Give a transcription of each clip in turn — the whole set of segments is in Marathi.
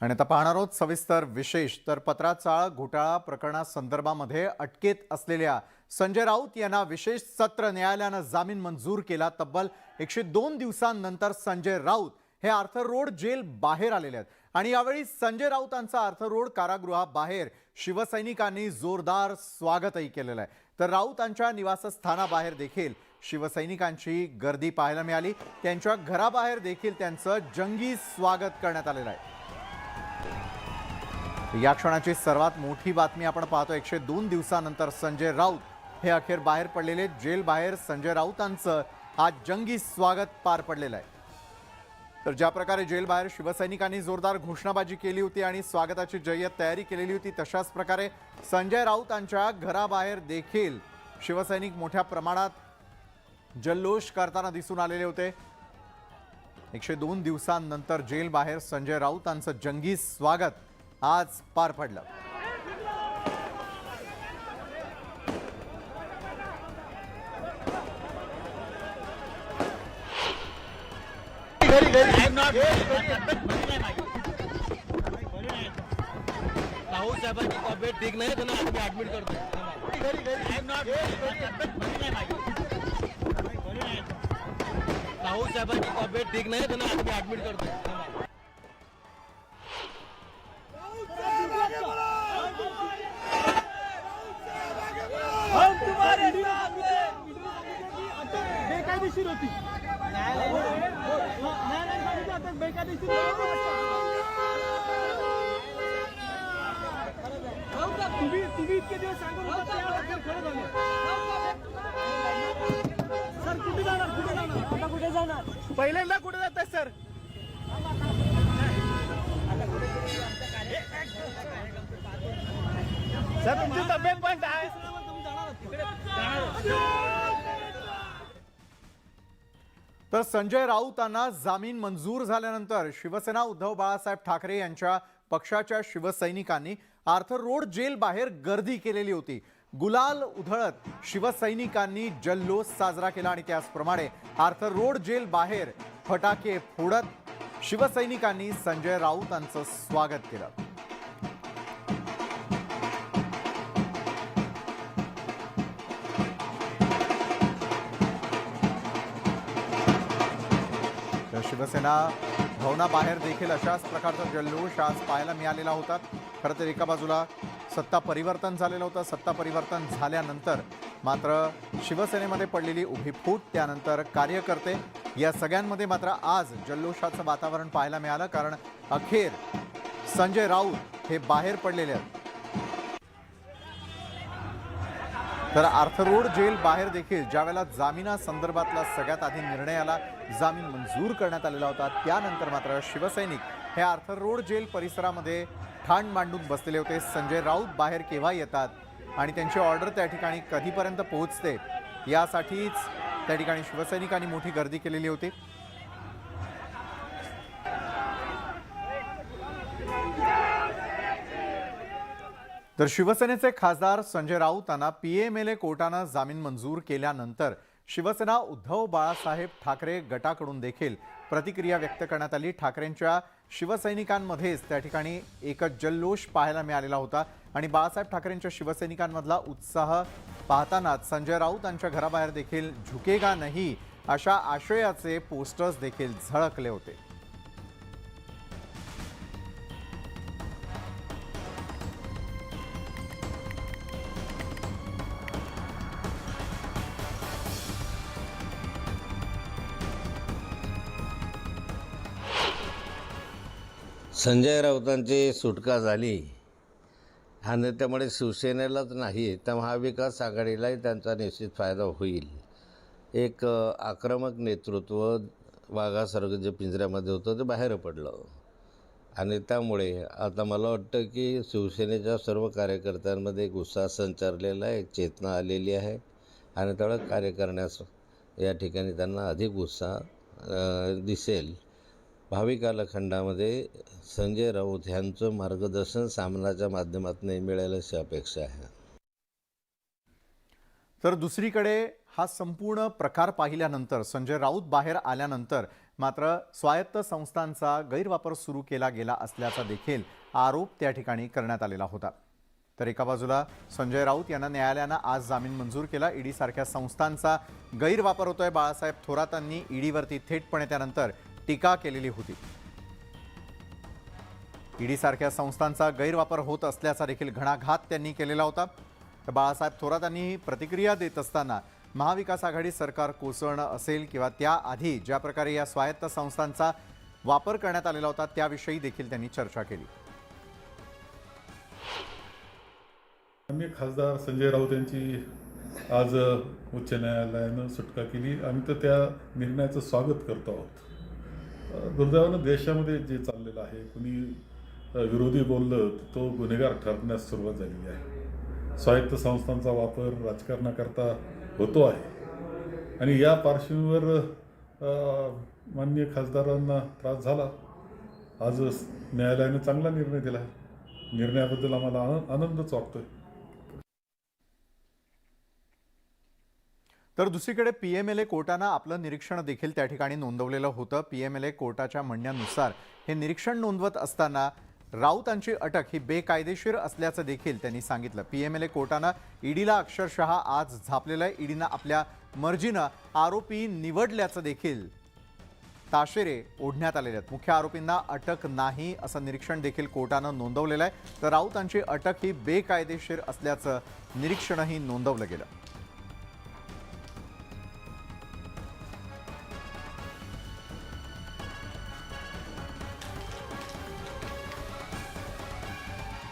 आणि आता पाहणार आहोत सविस्तर विशेष तर पत्राचाळ घोटाळा प्रकरणासंदर्भामध्ये अटकेत असलेल्या संजय राऊत यांना विशेष सत्र न्यायालयाने जामीन मंजूर केला। तब्बल 102 दिवसांनंतर संजय राऊत हे आर्थर रोड जेल बाहेर आलेले आहेत आणि यावेळी संजय राऊतांचा आर्थर रोड कारागृहाबाहेर शिवसैनिकांनी जोरदार स्वागतही केलेलं आहे। तर राऊतांच्या निवासस्थानाबाहेर देखील शिवसैनिकांची गर्दी पाहायला मिळाली। त्यांच्या घराबाहेर देखील त्यांचं जंगी स्वागत करण्यात आलेलं आहे। या क्षणाची सर्वात मोठी बातमी आपण पाहतो। 102 दिवसांनंतर संजय राऊत हे अखेर बाहेर पडलेले। जेल बाहेर संजय राऊतांचं आज जंगी स्वागत पार पडलेलं आहे। तर ज्या प्रकारे जेल बाहेर शिवसैनिकांनी जोरदार घोषणाबाजी केली होती आणि स्वागताची जय्यत तयारी केलेली होती, तशाच प्रकारे संजय राऊतांच्या घराबाहेर देखील शिवसैनिक मोठ्या प्रमाणात जल्लोष करताना दिसून आलेले होते। 102 दिवसांनंतर जेल बाहेर संजय राऊतांचं जंगी स्वागत आज पार पडलं। राहुल साहेबांची तब्येत ठीक नाही, त्यांना आम्ही ऍडमिट करतो। राहुल साहेबांची तब्येत ठीक नाही, त्यांना आम्ही ऍडमिट करतो। हम तुम्हारे साथ बेकायदेशीर होती। न्यायालयाने अटक बेकायदेशीर तुम्ही इतके दिवस सांगून होता खरं झालं। सर कुठे जाणार आता कुठे जाणार? पहिल्यांदा कुठे जात सर? सर तुमची तब्येत पण आहे। तर संजय राऊतांना जामीन मंजूर झाल्यानंतर शिवसेना उद्धव बाळासाहेब ठाकरे यांच्या पक्षाच्या शिवसैनिकांनी आर्थर रोड जेल बाहेर गर्दी केलेली होती। गुलाल उधळत शिवसैनिकांनी जल्लोष साजरा केला आणि त्याचप्रमाणे आर्थर रोड जेल बाहेर फटाके फोडत शिवसैनिकांनी संजय राऊतांचं स्वागत केलं। शिवसेना भवनाबाहेर देखील अशाच प्रकारचा जल्लोष आज पाहायला मिळालेला होता। खरं तर एका बाजूला सत्ता परिवर्तन झालेलं होतं। सत्ता परिवर्तन झाल्यानंतर मात्र शिवसेनेमध्ये पडलेली उभी फूट, त्यानंतर कार्यकर्ते, या सगळ्यांमध्ये मात्र आज जल्लोषाचं वातावरण पाहायला मिळालं, कारण अखेर संजय राऊत हे बाहेर पडलेले आहेत। तर आर्थर रोड जेल बाहेर देखील ज्यावेळेला जामिना संदर्भातला सगळ्यात आधी निर्णय आला, जामीन मंजूर करण्यात आलेला होता, त्यानंतर मात्र शिवसैनिक हे आर्थर रोड जेल परिसरामध्ये ठाण मांडून बसलेले होते। संजय राऊत बाहेर केव्हा येतात आणि त्यांची ऑर्डर त्या ठिकाणी कधीपर्यंत पोहोचते यासाठीच त्या ठिकाणी शिवसैनिकांनी मोठी गर्दी केलेली होती। तर शिवसेनेचे खासदार संजय राऊतांना पीएमएलए कोर्टाने जामीन मंजूर केल्यानंतर शिवसेना उद्धव बाळासाहेब ठाकरे गटाकडून देखील प्रतिक्रिया व्यक्त करण्यात आली। ठाकरेंच्या शिवसैनिकांमध्येच त्या ठिकाणी एकच जल्लोष पाहायला मिळालेला होता आणि बाळासाहेब ठाकरेंच्या शिवसैनिकांमधला उत्साह पाहतानाच संजय राऊतांच्या घराबाहेर देखील झुकेगा नहीं अशा आशयाचे पोस्टर्स देखील झळकले होते। संजय राऊतांची सुटका झाली आणि त्यामुळे शिवसेनेलाच नाही तर महाविकास आघाडीलाही त्यांचा निश्चित फायदा होईल। एक आक्रमक नेतृत्व वाघासारखं जे पिंजऱ्यामध्ये होतं ते बाहेर पडलं आणि त्यामुळे आता मला वाटतं की शिवसेनेच्या सर्व कार्यकर्त्यांमध्ये एक उत्साह संचारलेला आहे, एक चेतना आलेली आहे आणि त्यामुळे कार्य करण्यास या ठिकाणी त्यांना अधिक उत्साह दिसेल। भावी कालखंडामध्ये संजय राऊत यांचं मार्गदर्शन सामनाच्या माध्यमातून मिळेल अशी अपेक्षा आहे। तर दुसरीकडे हा संपूर्ण प्रकार पाहिल्यानंतर संजय राऊत बाहेर आल्यानंतर मात्र स्वायत्त संस्थांचा गैरवापर सुरू केला गेला असल्याचा देखील आरोप त्या ठिकाणी करण्यात आलेला होता. तर एका बाजूला संजय राऊत यांना न्यायालयानं आज जामीन मंजूर केला. ईडी सारख्या संस्थांचा गैरवापर होतोय. बाळासाहेब थोरातांनी ईडीवरती थेटपणे त्यानंतर टीका केलेली होती. ईडी सारख्या संस्थांचा गैरवापर होत असल्याचा देखील घणाघात त्यांनी केलेला होता. तर बाळासाहेब थोरातांनी प्रतिक्रिया देत असताना महाविकास आघाडी सरकार कोसळणं असेल किंवा त्याआधी ज्या प्रकारे या स्वायत्त संस्थांचा वापर करण्यात आलेला होता त्याविषयी देखील त्यांनी चर्चा केली. माननीय खासदार संजय राऊत यांची आज उच्च न्यायालयानं सुटका केली. आम्ही तर त्या निर्णयाचं स्वागत करतो आहोत. दुर्दैवानं देशामध्ये जे चाललेलं आहे, कुणी विरोधी बोललं तो गुन्हेगार ठरण्यास सुरुवात झालेली आहे. स्वायत्त संस्थांचा वापर राजकारणाकरता होतो आहे आणि या पार्श्वभूमीवर माननीय खासदारांना त्रास झाला. आज न्यायालयाने चांगला निर्णय दिला आहे. निर्णयाबद्दल आम्हाला आनंदच वाटतोय. तर दुसरीकडे पीएमएलए कोर्टानं आपलं निरीक्षण देखील त्या ठिकाणी नोंदवलेलं होतं. पीएमएलए कोर्टाच्या म्हणण्यानुसार हे निरीक्षण नोंदवत असताना राऊतांची अटक ही बेकायदेशीर असल्याचं देखील त्यांनी सांगितलं. पीएमएलए कोर्टानं ईडीला अक्षरशः आज झापलेलं आहे. ईडीनं आपल्या मर्जीनं आरोपी निवडल्याचं देखील ताशेरे ओढण्यात आलेले आहेत. मुख्य आरोपींना अटक नाही असं निरीक्षण देखील कोर्टानं नोंदवलेलं आहे. तर राऊतांची अटक ही बेकायदेशीर असल्याचं निरीक्षणही नोंदवलं गेलं.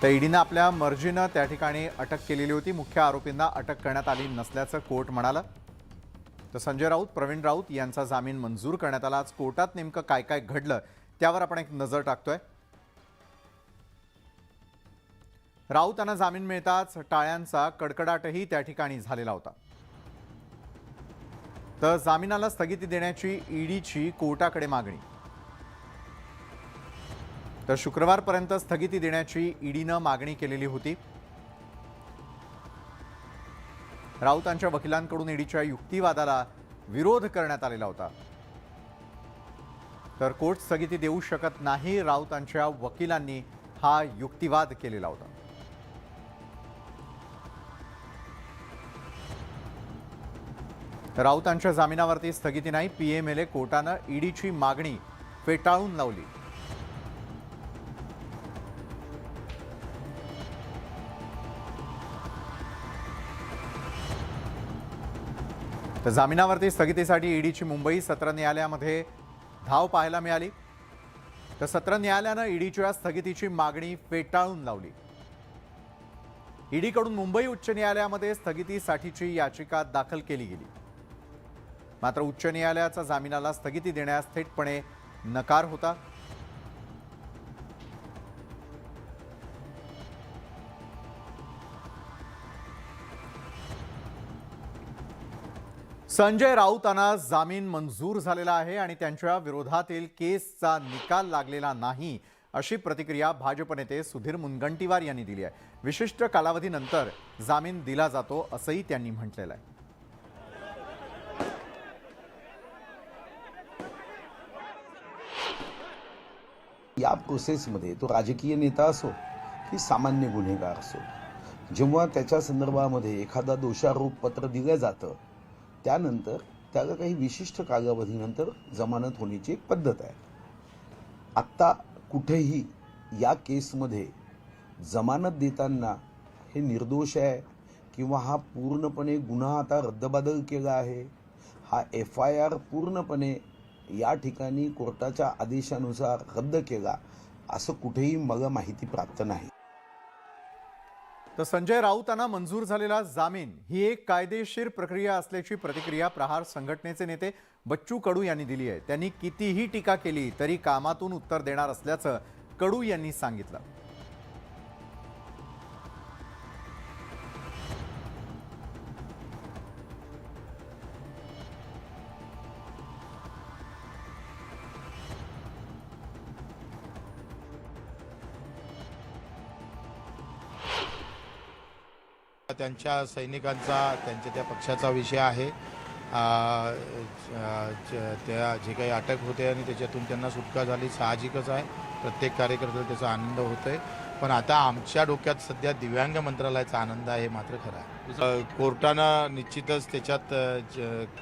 तर ईडीनं आपल्या मर्जीनं त्या ठिकाणी अटक केलेली होती. मुख्य आरोपींना अटक करण्यात आली नसल्याचं कोर्ट म्हणालं. तर संजय राऊत, प्रवीण राऊत यांचा जामीन मंजूर करण्यात आला. आज कोर्टात नेमकं काय काय घडलं त्यावर आपण एक नजर टाकतोय. राऊतांना जामीन मिळताच टाळ्यांचा कडकडाटही त्या ठिकाणी झालेला होता. तर जामिनाला स्थगिती देण्याची ईडीची कोर्टाकडे मागणी. तर शुक्रवारपर्यंत स्थगिती देण्याची ईडीनं मागणी केलेली होती. राऊतांच्या वकिलांकडून ईडीच्या युक्तिवादाला विरोध करण्यात आलेला होता. तर कोर्ट स्थगिती देऊ शकत नाही, राऊतांच्या वकिलांनी हा युक्तिवाद केलेला होता. राऊतांच्या जामिनावरती स्थगिती नाही. पीएमएलए कोर्टानं ईडीची मागणी फेटाळून लावली. तर जामिनावरती स्थगितीसाठी ईडीची मुंबई सत्र न्यायालयामध्ये धाव पाहायला मिळाली. तर सत्र न्यायालयानं ईडीच्या स्थगितीची मागणी फेटाळून लावली. ईडीकडून मुंबई उच्च न्यायालयामध्ये स्थगितीसाठीची याचिका दाखल केली गेली. मात्र उच्च न्यायालयाचा जामिनाला स्थगिती देण्यास थेटपणे नकार होता. संजय राऊतांना जामीन मंजूर झालेला आहे आणि त्यांच्या विरोधातील केसचा निकाल लागलेला नाही अशी प्रतिक्रिया भाजप नेते सुधीर मुनगंटीवार यांनी दिली आहे. विशिष्ट कालावधीनंतर जामीन दिला जातो असंही त्यांनी म्हटलेलं आहे. या प्रोसेसमध्ये तो राजकीय नेता असो की सामान्य गुन्हेगार असो, जेव्हा त्याच्या संदर्भामध्ये एखादा दोषारोप पत्र दिलं जातं त्यानंतर त्याला काही विशिष्ट कालावधीनंतर जमानत होण्याची एक पद्धत आहे. आत्ता कुठेही या केसमध्ये जमानत देताना हे निर्दोष आहे किंवा हा पूर्णपणे गुन्हा आता रद्दबादल केला आहे, हा FIR पूर्णपणे या ठिकाणी कोर्टाच्या आदेशानुसार रद्द केला, असं कुठेही मला माहिती प्राप्त नाही. तर संजय राऊतांना मंजूर झालेला जामीन ही एक कायदेशीर प्रक्रिया असल्याची प्रतिक्रिया प्रहार संघटनेचे नेते बच्चू कडू यांनी दिली आहे. त्यांनी कितीही टीका केली तरी कामातून उत्तर देणार असल्याचं कडू यांनी सांगितलं. त्यांच्या सैनिकांचा, त्यांच्या त्या पक्षाचा विषय आहे. त्या जे काही अटक होते आणि त्याच्यातून त्यांना सुटका झाली साहजिकच आहे. प्रत्येक कार्यकर्त्याला त्याचा आनंद होतो आहे. पण आता आमच्या डोक्यात सध्या दिव्यांग मंत्रालयाचा आनंद आहे, हे मात्र खरं आहे. कोर्टानं निश्चितच त्याच्यात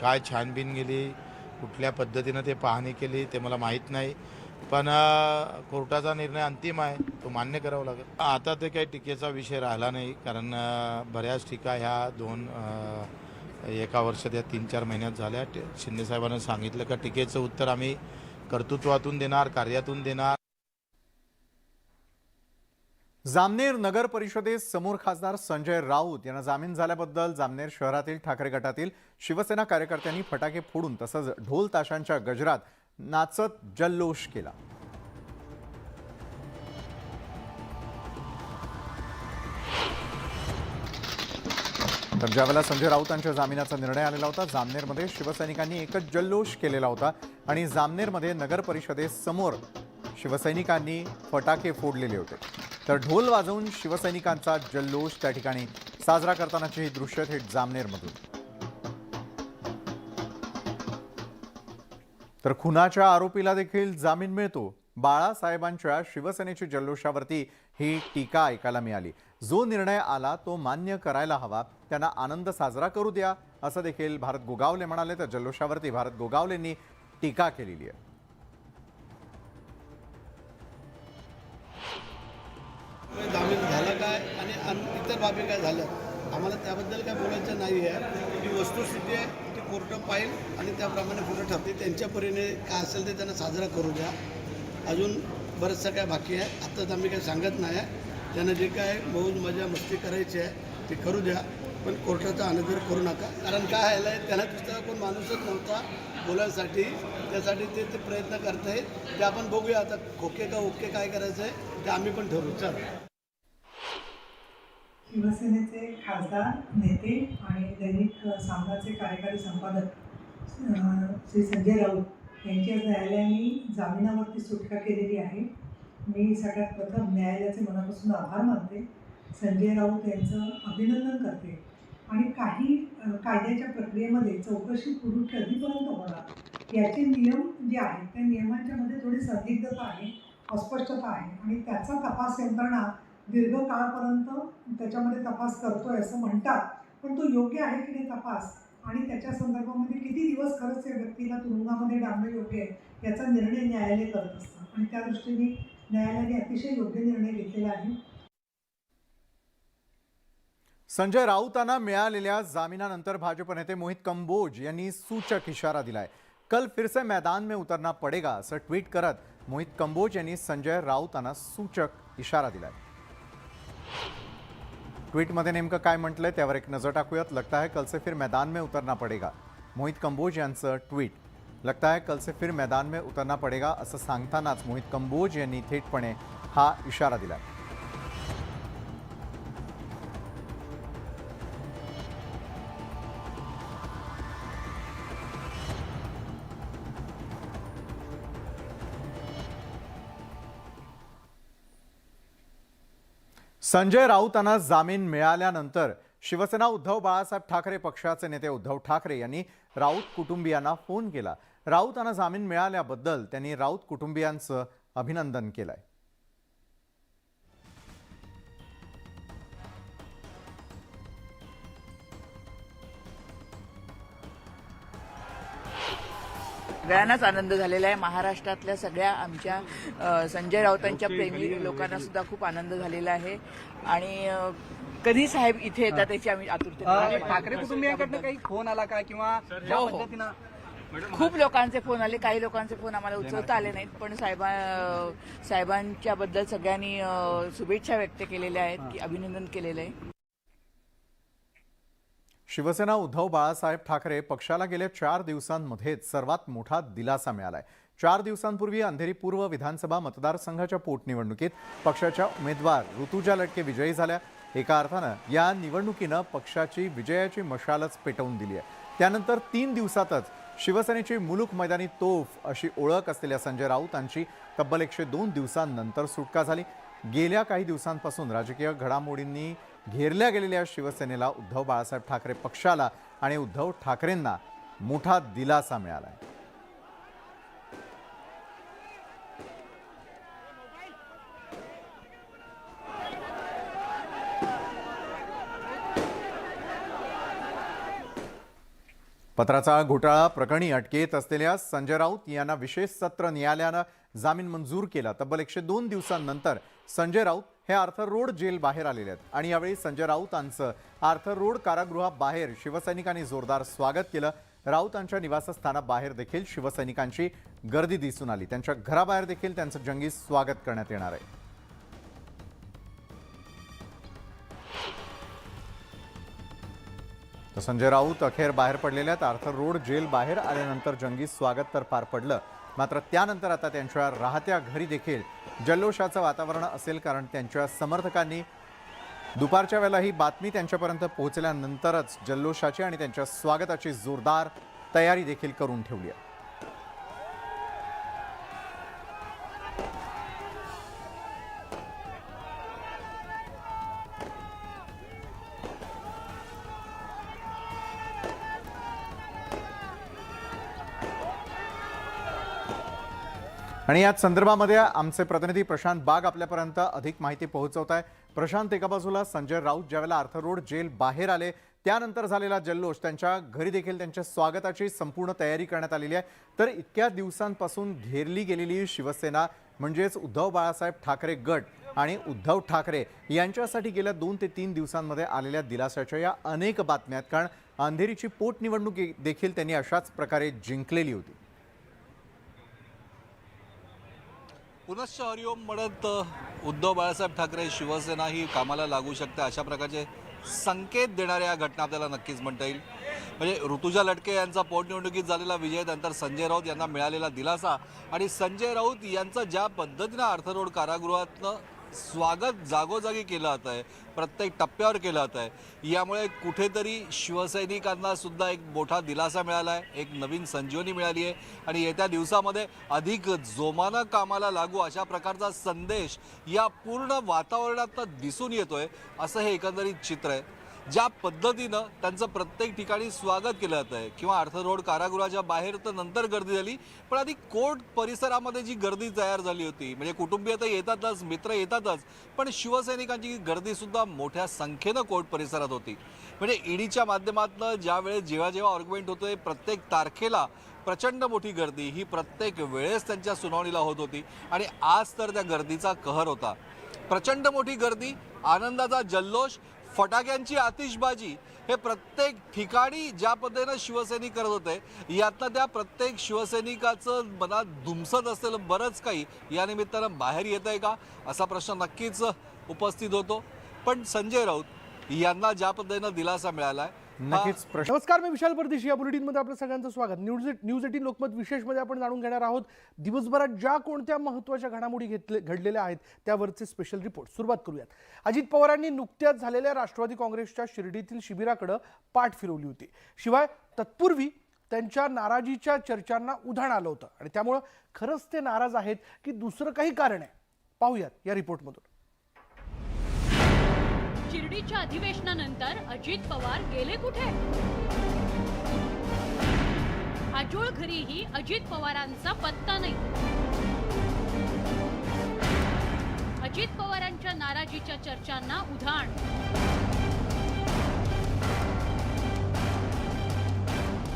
काय छानबीन गेली, कुठल्या पद्धतीनं ते पाहणी केली ते मला माहीत नाही. पण कोर्टाचा निर्णय अंतिम आहे, तो मान्य करावा लागेल. आता ते काही टीकेचा विषय राहिला नाही, कारण बऱ्याच टीका ह्या एका वर्षात या 3-4 महिन्यात झाल्या. शिंदेसाहेबांना सांगितलं का टीकेचं उत्तर आम्ही कर्तृत्वातून देणार, कार्यातून देणार. जामनेर नगर परिषदेत समोर खासदार संजय राऊत यांना जामीन झाल्याबद्दल जामनेर शहरातील ठाकरे गटातील शिवसेना कार्यकर्त्यांनी फटाके फोडून तसंच ढोल ताशांच्या गजरात नाचत जल्लोष केला. तर ज्यावेळेला संजय राऊतांच्या जामिनाचा निर्णय आलेला होता, जामनेरमध्ये शिवसैनिकांनी एकच जल्लोष केलेला होता आणि जामनेरमध्ये नगर परिषदेसमोर शिवसैनिकांनी फटाके फोडलेले होते. तर ढोल वाजवून शिवसैनिकांचा जल्लोष त्या ठिकाणी साजरा करतानाची ही दृश्य थेट जामनेरमधून. तर खुनाच्या आरोपीला देखील जामीन मिळतो. बाळासाहेबांच्या शिवसेनेच्या जल्लोषावरती ही टीका ऐकायला मिळाली. जो निर्णय आला तो मान्य करायला हवा, त्यांना आनंद साजरा करू द्या, असं देखील भारत गोगावले म्हणाले. तर जल्लोषावरती भारत गोगावलेंनी टीका केलेली आहे. जामीन झालं काय आणि इतर बाबी काय झाल्या, आम्हाला त्याबद्दल काय बोलायचं नाही आहे. जी वस्तुस्थिती आहे ती कोर्ट पाहिल आणि त्याप्रमाणे पुढे ठरते. त्यांच्या परीने काय असेल ते त्यांना साजरा करू द्या. अजून बरंचसं काय बाकी आहे, आत्ताच आम्ही काही सांगत नाही आहे. त्यांना जे काय मौज मजा मस्ती करायची आहे ते करू द्या, पण कोर्टाचा अनादर करू नका. कारण काय आहे, त्यांना दुसरा कोण माणूसच नव्हता बोलायसाठी, त्यासाठी ते प्रयत्न करत आहेत. ते आपण बघूया आता ओके का ओके काय करायचं आहे ते आम्ही पण ठरवू. चल. शिवसेनेचे खासदार नेते आणि दैनिक सामनाचे कार्यकारी संपादक श्री संजय राऊत यांची आज न्यायालयाने जामिनावरती सुटका केलेली आहे. मी सगळ्यात प्रथम न्यायालयाचे मनापासून आभार मानते. संजय राऊत यांचं अभिनंदन करते आणि काही कायद्याच्या प्रक्रियेमध्ये चौकशी पुढे कधीपर्यंत होणार याचे नियम जे आहेत त्या नियमांच्या मध्ये थोडी संदिग्धता आहे, अस्पष्टता आहे आणि त्याचा तपास यंत्रणा दीर्घकाळापर्यंत त्याच्यामध्ये तपास करतोय असं म्हणतात. पण तो योग्य आहे की नाही तपास आणि त्याच्या संदर्भामध्ये किती दिवस खरंच या व्यक्तीला तुरुंगामध्ये डांबणं योग्य आहे याचा निर्णय न्यायालय करत असतं आणि त्या दृष्टीने न्यायालयाने अतिशय योग्य निर्णय घेतलेला आहे. संजय राऊतांना मिळालेल्या जामिनानंतर भाजप नेते मोहित कंबोज यांनी सूचक इशारा दिलाय. कल फिर से मैदान में उतरना पड़ेगा असं ट्विट करत मोहित कंबोज यांनी संजय राऊतांना सूचक इशारा दिलाय. ट्वीटमध्ये नेमकं काय म्हटलंय त्यावर एक नजर टाकूयात. लगता है कल से फिर मैदान में उतरना पड़ेगा. मोहित कंबोज यांचं ट्विट. लगता है कल से फिर मैदान में उतरना पड़ेगा असं सांगतानाच मोहित कंबोज यांनी थेटपणे हा इशारा दिला. संजय राऊतांना जामीन मिळाल्यानंतर शिवसेना उद्धव बाळासाहेब ठाकरे पक्षाचे नेते उद्धव ठाकरे यांनी राऊत कुटुंबियांना फोन केला. राऊतांना जामीन मिळाल्याबद्दल त्यांनी राऊत कुटुंबियांचं अभिनंदन केलंय. सगळ्यांनाच आनंद झालेला आहे. महाराष्ट्रातल्या सगळ्या आमच्या संजय राऊतांच्या प्रेमी लोकांना सुद्धा खूप आनंद झालेला आहे आणि कधी साहेब इथे येतात त्याची आम्ही आतुरतेने ठाकरे कुटुंबियांकडनं काही फोन आला का किंवा ज्या पद्धतीनं खूप लोकांचे फोन आले. काही लोकांचे फोन आम्हाला उचलता आले नाहीत, पण साहेबांच्या बद्दल सगळ्यांनी शुभेच्छा व्यक्त केलेल्या आहेत की अभिनंदन केलेलं आहे. शिवसेना उद्धव बाळासाहेब ठाकरे पक्षाला गेल्या 4 दिवसांमध्येच सर्वात मोठा दिलासा मिळालाय. 4 दिवसांपूर्वी अंधेरी पूर्व विधानसभा मतदारसंघाच्या पोटनिवडणुकीत पक्षाच्या उमेदवार ऋतुजा लटके विजयी झाल्या. एका अर्थानं या निवडणुकीनं पक्षाची विजयाची मशालच पेटवून दिली आहे. त्यानंतर 3 दिवसातच शिवसेनेची मुलूक मैदानी तोफ अशी ओळख असलेल्या संजय राऊतांची तब्बल 102 दिवसांनंतर सुटका झाली. गेल्या काही दिवसांपासून राजकीय घडामोडींनी घेरल्या गेलेल्या शिवसेनेला, उद्धव बाळासाहेब ठाकरे पक्षाला आणि उद्धव ठाकरेंना मोठा दिलासा मिळाला आहे. पत्राचा घोटाळा प्रकरणी अटकेत असलेल्या संजय राऊत यांना विशेष सत्र न्यायालयानं जामीन मंजूर केला. तब्बल 102 दिवसांनंतर संजय राऊत हे आर्थर रोड जेल बाहेर आलेले आहेत आणि यावेळी संजय राऊतांचं आर्थर रोड कारागृहाबाहेर शिवसैनिकांनी जोरदार स्वागत केलं. राऊतांच्या निवासस्थानाबाहेर देखील शिवसैनिकांची गर्दी दिसून आली. त्यांच्या घराबाहेर देखील त्यांचं जंगी स्वागत करण्यात येणार आहे. तर संजय राऊत अखेर बाहेर पडलेल्या आर्थर रोड जेल बाहेर आल्यानंतर जंगी स्वागत तर पार पडलं, मात्र त्यानंतर आता त्यांच्या राहत्या घरी देखील जल्लोषाचं वातावरण असेल, कारण त्यांच्या समर्थकांनी दुपारच्या वेळेला ही बातमी त्यांच्यापर्यंत पोहोचल्यानंतरच जल्लोषाची आणि त्यांच्या स्वागताची जोरदार तयारी देखील करून ठेवली आहे. आणि याच संदर्भामध्ये आमचे प्रतिनिधी प्रशांत बाग आपल्यापर्यंत अधिक माहिती पोहोचवत आहे. प्रशांत, एका बाजूला संजय राऊत ज्यावेळेला आर्थर रोड जेल बाहेर आले त्यानंतर झालेला जल्लोष, त्यांच्या घरी देखील त्यांच्या स्वागताची संपूर्ण तयारी करण्यात आलेली आहे. तर इतक्या दिवसांपासून घेरली गेलेली शिवसेना म्हणजेच उद्धव बाळासाहेब ठाकरे गट आणि उद्धव ठाकरे यांच्यासाठी गेल्या 2 ते 3 दिवसांमध्ये आलेल्या दिलासाच्या या अनेक बातम्या आहेत, कारण अंधेरीची पोटनिवडणूक देखील त्यांनी अशाच प्रकारे जिंकलेली होती. पुनश्च हरिओम म्हणत उद्धव बाळासाहेब ठाकरे शिवसेना ही कामाला लागू शकते अशा प्रकारचे संकेत देणाऱ्या या घटना आपल्याला नक्कीच म्हणता येईल. म्हणजे ऋतुजा लटके यांचा पोटनिवडणुकीत झालेला विजय, नंतर संजय राऊत यांना मिळालेला दिलासा आणि संजय राऊत यांचं ज्या पद्धतीनं आर्थर रोड कारागृहातनं स्वागत जागोजागी केलं जात आहे, प्रत्येक टप्प्यावर केलं जात आहे, यामुळे कुठेतरी शिवसैनिकांना सुद्धा एक मोठा दिलासा मिळाला आहे, एक नवीन संजीवनी मिळाली आहे आणि येत्या दिवसामध्ये अधिक जोमानं कामाला लागू अशा प्रकारचा संदेश या पूर्ण वातावरणात दिसून येतोय असं हे एकंदरीत चित्र आहे. ज्या पद्धतीनं त्यांचं प्रत्येक ठिकाणी स्वागत केलं जात आहे किंवा आर्थर रोड कारागृहाच्या बाहेर तर नंतर गर्दी झाली, पण आधी कोर्ट परिसरामध्ये जी गर्दी तयार झाली होती, म्हणजे कुटुंबीय तर येतातच, मित्र येतातच, पण शिवसैनिकांची गर्दीसुद्धा मोठ्या संख्येनं कोर्ट परिसरात होती. म्हणजे ईडीच्या माध्यमातून जेव्हा आर्ग्युमेंट होतोय प्रत्येक तारखेला प्रचंड मोठी गर्दी ही प्रत्येक वेळेस त्यांच्या सुनावणीला होत होती आणि आज तर त्या गर्दीचा कहर होता. प्रचंड मोठी गर्दी, आनंदाचा जल्लोष, फटाक्यांची आतिषबाजी हे प्रत्येक ठिकाणी ज्या पद्धतीनं शिवसैनिक करत होते, यातनं त्या प्रत्येक शिवसैनिकाचं मनात धुमसत असलेलं बरंच काही या निमित्तानं बाहेर येत आहे का असा प्रश्न नक्कीच उपस्थित होतो. पण संजय राऊत यांना ज्या पद्धतीनं दिलासा मिळाला आहे नक्कीच. नमस्कार, मी विशाल परदेशी. या बुलेटिनमध्ये आपलं सगळ्यांचं स्वागत. न्यूज 18 लोकमत विशेषमध्ये आपण जाणून घेणार आहोत दिवसभरात ज्या कोणत्या महत्त्वाच्या घडामोडी घडलेल्या आहेत त्यावरचे स्पेशल रिपोर्ट. सुरुवात करूयात. अजित पवारांनी नुकत्याच झालेल्या राष्ट्रवादी काँग्रेसच्या शिर्डीतील शिबिराकडे पाठ फिरवली होती. शिवाय तत्पूर्वी त्यांच्या नाराजीच्या चर्चांना उधाण आलं होतं आणि त्यामुळं खरंच ते नाराज आहेत की दुसरं काही कारण आहे, पाहूयात या रिपोर्टमधून. शिर्डीच्या अधिवेशनानंतर अजित पवार गेले कुठे? आजोळ घरीही अजित पवारांचा पत्ता नाही. अजित पवारांच्या नाराजीच्या चर्चांना उधाण.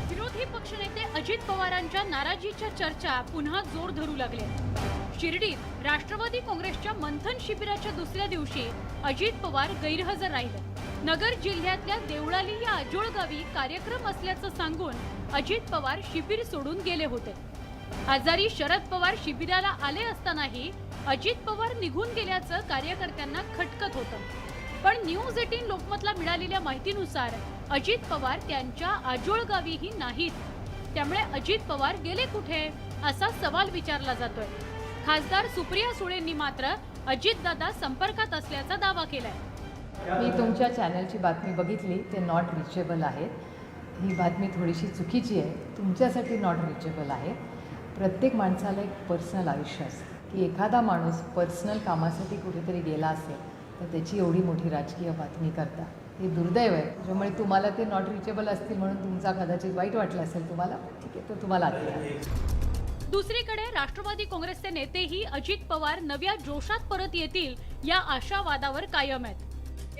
विरोधी पक्षनेते अजित पवारांच्या नाराजीच्या चर्चा पुन्हा जोर धरू लागल्या. शिर्डीत राष्ट्रवादी काँग्रेसच्या मंथन शिबिराच्या दुसऱ्या दिवशी अजित पवार गैरहजर राहिले. नगर जिल्ह्यातल्या देवळाली या आजोळ गावी कार्यक्रम असल्याचं सांगून अजित पवार शिबिर सोडून गेले होते. आजारी शरद पवार शिबिराला आले असतानाही अजित पवार निघून गेल्याचं कार्यकर्त्यांना खटकत होतं. पण न्यूज 18 लोकमतला मिळालेल्या माहितीनुसार अजित पवार त्यांच्या आजोळ गावीही नाहीत. त्यामुळे अजित पवार गेले कुठे असा सवाल विचारला जातोय. खासदार सुप्रिया सुळेंनी मात्र अजितदादा संपर्कात असल्याचा दावा केलाय. मी तुमच्या चॅनलची बातमी बघितली, ते नॉट रिचेबल आहेत. ही बातमी थोडीशी चुकीची आहे, तुमच्यासाठी नॉट रिचेबल आहे. प्रत्येक माणसाला एक पर्सनल आयुष्य असतं की एखादा माणूस पर्सनल कामासाठी कुठेतरी गेला असेल तर त्याची एवढी मोठी राजकीय बातमी करता हे दुर्दैव आहे. त्याच्यामुळे तुम्हाला ते नॉट रिचेबल असतील म्हणून तुमचा कदाचित वाईट वाटलं असेल तुम्हाला, ठीक आहे, तर तुम्हाला आता. दुसरीकडे राष्ट्रवादी काँग्रेसचे नेतेही अजित पवार नव्या जोशात परत येतील या आशावादावर कायम आहेत.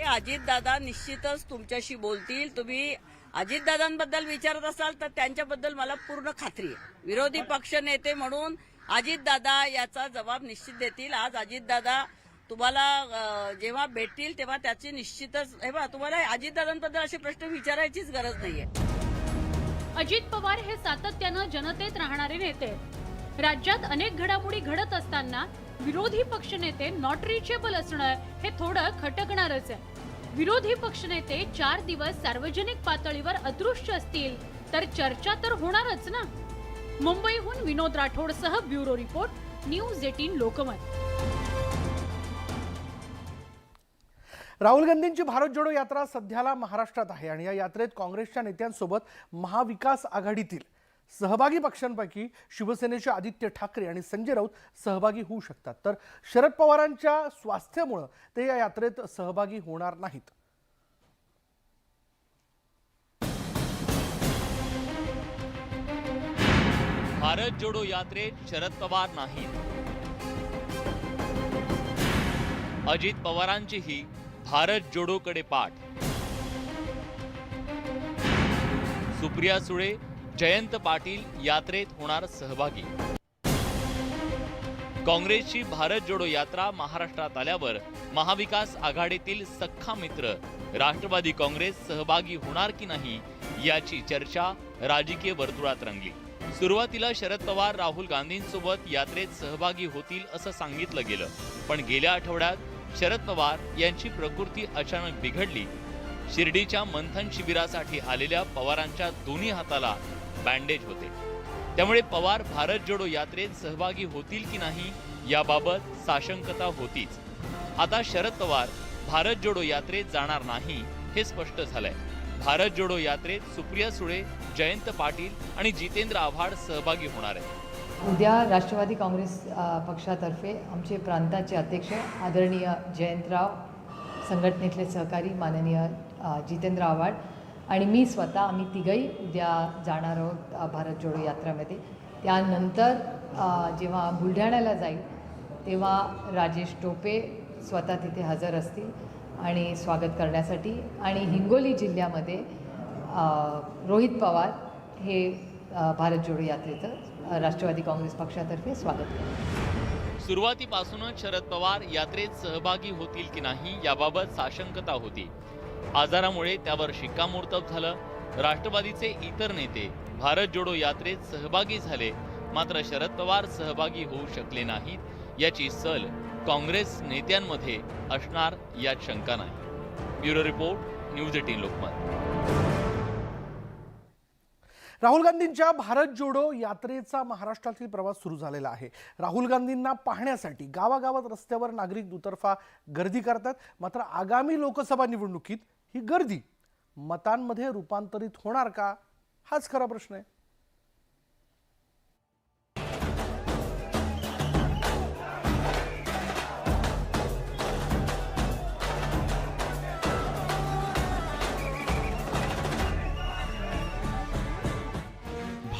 अजितदादा निश्चितच तुमच्याशी बोलतील. तुम्ही अजितदादांबद्दल विचारत असाल तर त्यांच्याबद्दल मला पूर्ण खात्री आहे. विरोधी पक्ष नेते म्हणून अजितदादा याचा जबाब निश्चित देतील. आज अजितदादा तुम्हाला जेव्हा भेटतील तेव्हा त्याची निश्चितच तुम्हाला अजितदादांबद्दल असे प्रश्न विचारायचीच गरज नाहीये. अजित पवार हे सातत्यानं जनतेत राहणारे नेते. राज्यात अनेक घडामोडी घडत असताना विरोधी पक्षनेते नॉट रिचेबल असणं हे थोडं खटकणारच आहे. विरोधी पक्षनेते 4 दिवस सार्वजनिक पातळीवर अदृश्य असतील तर चर्चा तर होणारच ना. मुंबईहून विनोद राठोडसह bureau report, news 18 Lokmat. Rahul गांधींची भारत जोडो यात्रा सध्याला महाराष्ट्रात आहे आणि या यात्रेत काँग्रेसच्या नेत्यांसोबत महाविकास आघाडीतील सहभागी पक्षांपैकी शिवसेनेचे आदित्य ठाकरे आणि संजय राऊत सहभागी होऊ शकतात. तर शरद पवारांच्या स्वास्थ्यामुळे ते या यात्रेत सहभागी होणार नाहीत. भारत जोडो यात्रेत शरद पवार नाहीत. अजित पवारांचीही भारत जोडोकडे पाठ. सुप्रिया सुळे, जयंत पाटील यात्रेत होणार सहभागी. काँग्रेसची भारत जोडो यात्रा महाराष्ट्रात आल्यावर महाविकास आघाडीतील सख्खा मित्र राष्ट्रवादी काँग्रेस सहभागी होणार की नाही याची चर्चा राजकीय वर्तुळात रंगली. सुरुवातीला शरद पवार राहुल गांधींसोबत यात्रेत सहभागी होतील असं सांगितलं गेलं, पण गेल्या आठवड्यात शरद पवार यांची प्रकृती अचानक बिघडली. शिर्डीच्या मंथन शिबिरासाठी आलेल्या पवारांच्या दोन्ही हाताला बँडेज होते. त्यामुळे पवार भारत जोडो यात्रेत सहभागी होतील की नाही याबाबत साशंकता होतीच. आता शरद पवार भारत जोडो यात्रेत जाणार नाही हे स्पष्ट झालंय. भारत जोडो यात्रेत सुप्रिया सुळे, जयंत पाटील आणि जितेंद्र आव्हाड सहभागी होणार आहेत. उद्या राष्ट्रवादी काँग्रेस पक्षातर्फे आमचे प्रांताचे अध्यक्ष आदरणीय जयंतराव, संघटनेतले सहकारी माननीय जितेंद्र आव्हाड आणि मी स्वतः आम्ही तिघही उद्या जाणार आहोत भारत जोडो यात्रामध्ये. त्यानंतर जेव्हा बुलढाण्याला जाईल तेव्हा राजेश टोपे स्वतः तिथे हजर असतील आणि स्वागत करण्यासाठी. आणि हिंगोली जिल्ह्यामध्ये रोहित पवार हे भारत जोडो यात्रेचं राष्ट्रवादी काँग्रेस पक्षातर्फे स्वागत करतील. सुरुवातीपासूनच शरद पवार यात्रेत सहभागी होतील की नाही याबाबत साशंकता होती. आजारामुळे त्यावर शिक्कामोर्तब झालं. राष्ट्रवादीचे इतर नेते भारत जोडो यात्रेत सहभागी झाले, मात्र शरद पवार सहभागी होऊ शकले नाहीत याची सल काँग्रेस नेत्यांमध्ये असणार यात शंका नाही. Bureau report, news 18 Lokmat. Rahul गांधींच्या भारत जोडो यात्रेचा महाराष्ट्रातील प्रवास सुरू झालेला आहे. राहुल गांधींना पाहण्यासाठी गावागावात रस्त्यावर नागरिक दुतर्फा गर्दी करतात. मात्र आगामी लोकसभा निवडणुकीत ही गर्दी मतांमध्ये रूपांतरित होणार का, हाच खरा प्रश्न आहे.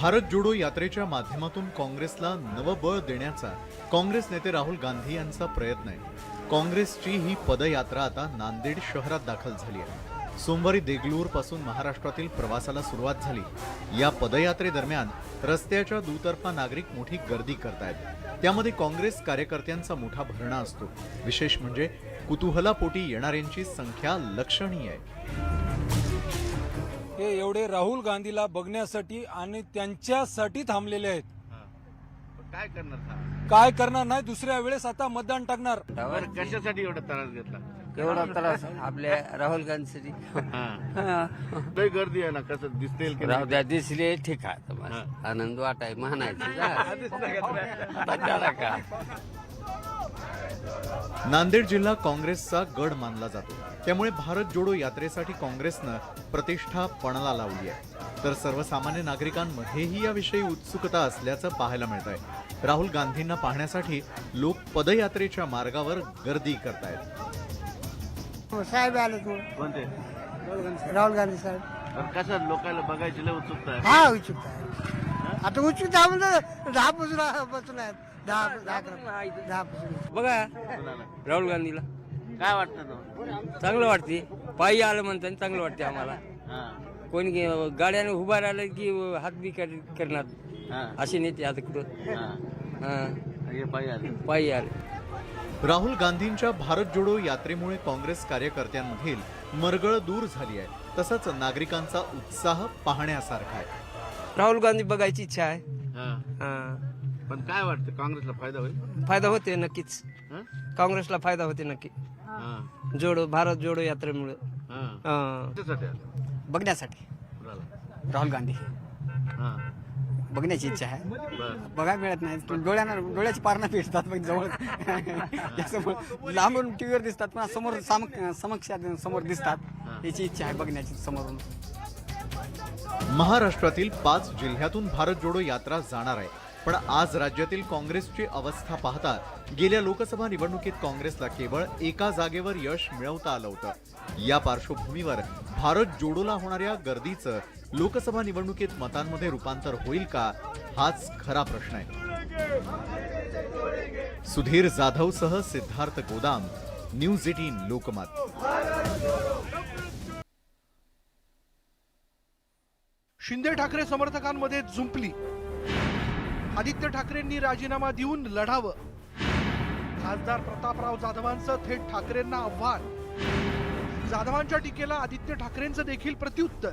भारत जोडो यात्रेच्या माध्यमातून काँग्रेसला नवबळ देण्याचा काँग्रेस नेते राहुल गांधी यांचा प्रयत्न आहे. काँग्रेसची ही पदयात्रा आता नांदेड शहरात दाखल झाली आहे. सोमवारी देगलूर पासून महाराष्ट्रातील प्रवासाला सुरुवात झाली. या पदयात्रेदरम्यान रस्त्याच्या दुतर्फा नागरिक मोठी गर्दी करतायत. त्यामध्ये काँग्रेस कार्यकर्त्यांचा मोठा भरणा असतो. विशेष म्हणजे कुतूहलापोटी येणाऱ्यांची संख्या लक्षणीय आहे. हे एवढे राहुल गांधीला बघण्यासाठी आणि त्यांच्यासाठी थांबलेले आहेत. काय करणार नाही, दुसऱ्या वेळेस आता मतदान टाकणार. कशासाठी एवढा त्रास घेतला? एवढा त्रास आपल्या राहुल गांधीसाठी लय गर्दी आहे ना, कसं दिसतील की राहू द्या, दिसले ठीक आहे. आनंद वाटाय म्हणायचं का. नांदेड जिल्हा काँग्रेसचा गड मानला जातो. त्यामुळे भारत जोडो यात्रेसाठी काँग्रेसनं प्रतिष्ठा पणाला लावली आहे. तर सर्वसामान्य नागरिकांमध्येही याविषयी उत्सुकता असल्याचं पाहायला मिळत आहे. राहुल गांधींना पाहण्यासाठी लोक पदयात्रेच्या मार्गावर गर्दी करतायत. साहेब आले कोणते? राहुल गांधी साहेब. कसं लोकांना बघायची लय उत्सुकता आहे. हा उत्सुकता आहे. आता उत्सुकता म्हणजे 10 बसून आहेत. 10 बघा कुणाला? राहुल गांधीला काय वाटतं तो? चांगलं वाटते. पायी आलं म्हणताना चांगलं वाटते आम्हाला. हा, कोणी गाड्याने उभा राहिलं की हात बी करणार हा, असे नेते आता कुठं हा. हा, हे पायी आले. पायी आले. राहुल गांधींच्या भारत जोडो यात्रेमुळे काँग्रेस कार्यकर्त्यांमधील मरगळ दूर झाली आहे. तसंच नागरिकांचा उत्साह पाहण्यासारखा आहे. राहुल गांधी बघायची इच्छा आहे. हा. पण काय वाटतं काँग्रेसला फायदा होईल? फायदा होते नक्कीच. हा? काँग्रेसला फायदा होते नक्की. हा, जोडो भारत जोडो यात्रेमुळे हा. त्यासाठी आलं. बघण्यासाठी कुणाला? राहुल गांधी हा, बघण्याची इच्छा आहे. बरं. बघायला मिळत नाही. डोळ्याची पारणं भेटतात पण जवळ लांबून टीव्हीवर दिसतात पण समोर समोर दिसतात. याची इच्छा आहे बघण्याची समोरून. महाराष्ट्रातील 5 जिल्ह्यातून भारत जोडो यात्रा जाणार आहे. पण आज राज्यातील काँग्रेसची अवस्था पाहता गेल्या लोकसभा निवडणुकीत काँग्रेसला केवळ एका जागेवर यश मिळवता आलं होतं. या पार्श्वभूमीवर भारत जोडोला होणाऱ्या गर्दीचं लोकसभा निवडणुकीत मतांमध्ये रूपांतर होईल का, हाच खरा प्रश्न आहे. सुधीर जाधवसह सिद्धार्थ गोदाम, न्यूज 18 लोकमत. शिंदे ठाकरे समर्थकांमध्ये जुंपली. आदित्य ठाकरेंनी राजीनामा देऊन लढावं. खासदार प्रतापराव जाधवांचं थेट ठाकरेंना आव्हान. जाधवांच्या टीकेला आदित्य ठाकरेंचं देखील प्रत्युत्तर.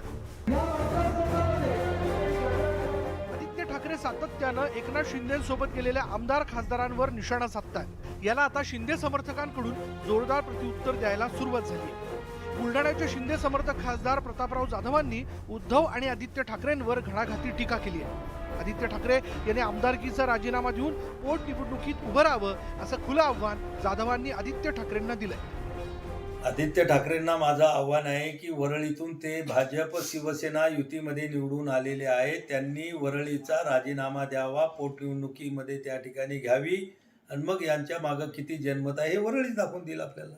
आदित्य ठाकरे सातत्यानं एकनाथ शिंदेसोबत गेलेल्या आमदार खासदारांवर निशाणा साधतायत. याला आता शिंदे समर्थकांकडून जोरदार प्रत्युत्तर द्यायला सुरुवात झाली. बुलढाण्याचे शिंदे समर्थक खासदार प्रतापराव जाधवांनी उद्धव आणि आदित्य ठाकरेंवर घणाघाती टीका केली आहे. आदित्य ठाकरे यांनी आमदारकीचा राजीनामा देऊन पोटनिवडणुकीत उभं राहावं असं खुलं आव्हान जाधवांनी आदित्य ठाकरेंना दिलंय. आदित्य ठाकरेंना माझं आव्हान आहे की वरळीतून ते भाजप शिवसेना युतीमध्ये निवडून आलेले आहेत. त्यांनी वरळीचा राजीनामा द्यावा, पोटनिवडणुकीमध्ये त्या ठिकाणी घ्यावी आणि मग यांच्या मागं किती जनमत आहे हे वरळी दाखवून देईल आपल्याला.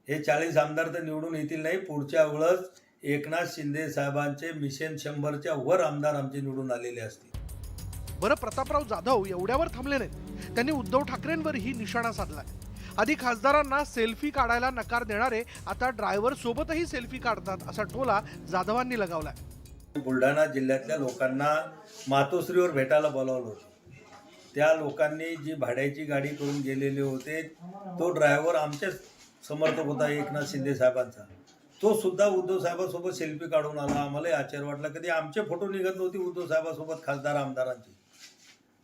हे 40 आमदार तर निवडून येतील नाही, पुढच्या वेळेस एकनाथ शिंदे साहेबांचे मिशन 100च्या वर आमदार आमचे निवडून आलेले असतील. बरं, प्रतापराव जाधव एवढ्यावर थांबले नाहीत. त्यांनी उद्धव ठाकरेंवरही निशाणा साधलाय. आधी खासदारांना सेल्फी काढायला नकार देणारे आता ड्रायव्हर सोबतही सेल्फी काढतात असा टोला जाधवांनी लगावलाय. बुलढाणा जिल्ह्यातल्या लोकांना मातोश्रीवर भेटायला बोलावलं होतं. त्या लोकांनी जी भाड्याची गाडी करून गेलेले होते तो ड्रायव्हर आमचे समर्थक होता एकनाथ शिंदे साहेबांचा. तो सुद्धा उद्धव साहेबांसोबत सेल्फी काढून आला. आम्हालाही आश्चर्य वाटलं, कधी आमचे फोटो निघत नव्हती उद्धव साहेबांसोबत खासदार आमदारांची.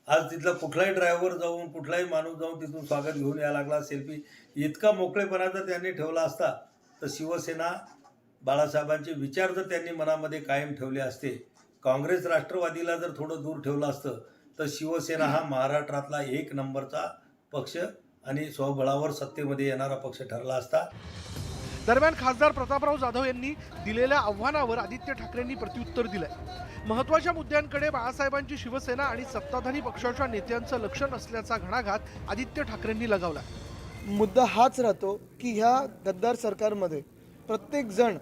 आज तिथला कुठलाही ड्रायव्हर जाऊन कुठलाही माणूस जाऊन तिथून स्वागत घेऊन यायला लागला सेल्फी. इतका मोकळेपणा जर त्यांनी ठेवला असता तर शिवसेना बाळासाहेबांचे विचार जर त्यांनी मनामध्ये कायम ठेवले असते, काँग्रेस राष्ट्रवादीला जर थोडं दूर ठेवलं असतं तर शिवसेना हा महाराष्ट्रातला 1 नंबरचा पक्ष आणि स्वबळावर सत्तेमध्ये येणारा पक्ष ठरला असता. दरम्यान खासदार प्रतापराव जाधव यांनी दिलेल्या आव्हानावर आदित्य ठाकरेंनी प्रत्युत्तर दिलंय. महत्वाच्या मुद्द्यांकडे बाळासाहेबांची शिवसेना आणि सत्ताधारी पक्षाच्या नेत्यांचं लक्ष नसल्याचा घणाघात आदित्य ठाकरेंनी लगावला. मुद्दा हाच राहतो की ह्या गद्दार सरकारमध्ये प्रत्येक जण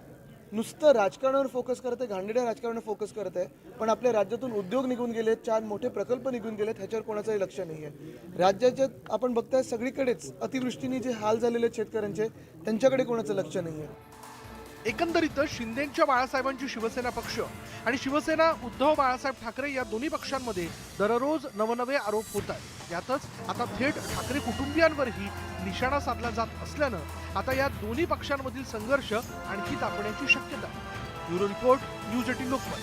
नुसतं राजकारणावर फोकस करत आहे, घाणेरड्या राजकारणावर फोकस करत आहे, पण आपल्या राज्यातून उद्योग निघून गेलेत, 4 मोठे प्रकल्प निघून गेलेत, ह्याच्यावर कोणाचंही लक्ष नाही आहे. राज्याच्या आपण बघताय सगळीकडेच अतिवृष्टीने जे हाल झालेले आहेत शेतकऱ्यांचे, त्यांच्याकडे कोणाचं लक्ष नाही आहे. एकंदरीतच शिंदेंच्या बाळासाहेबांची शिवसेना पक्ष आणि शिवसेना उद्धव बाळासाहेब ठाकरे या दोन्ही पक्षांमध्ये दररोज नवनवे आरोप होत आहेत. यातच आता थेट ठाकरे कुटुंबियांवरही निशाणा साधला जात असल्यानं आता या दोन्ही पक्षांमधील संघर्ष आणखी तापण्याची शक्यता. Bureau report, news 18 Lokmat.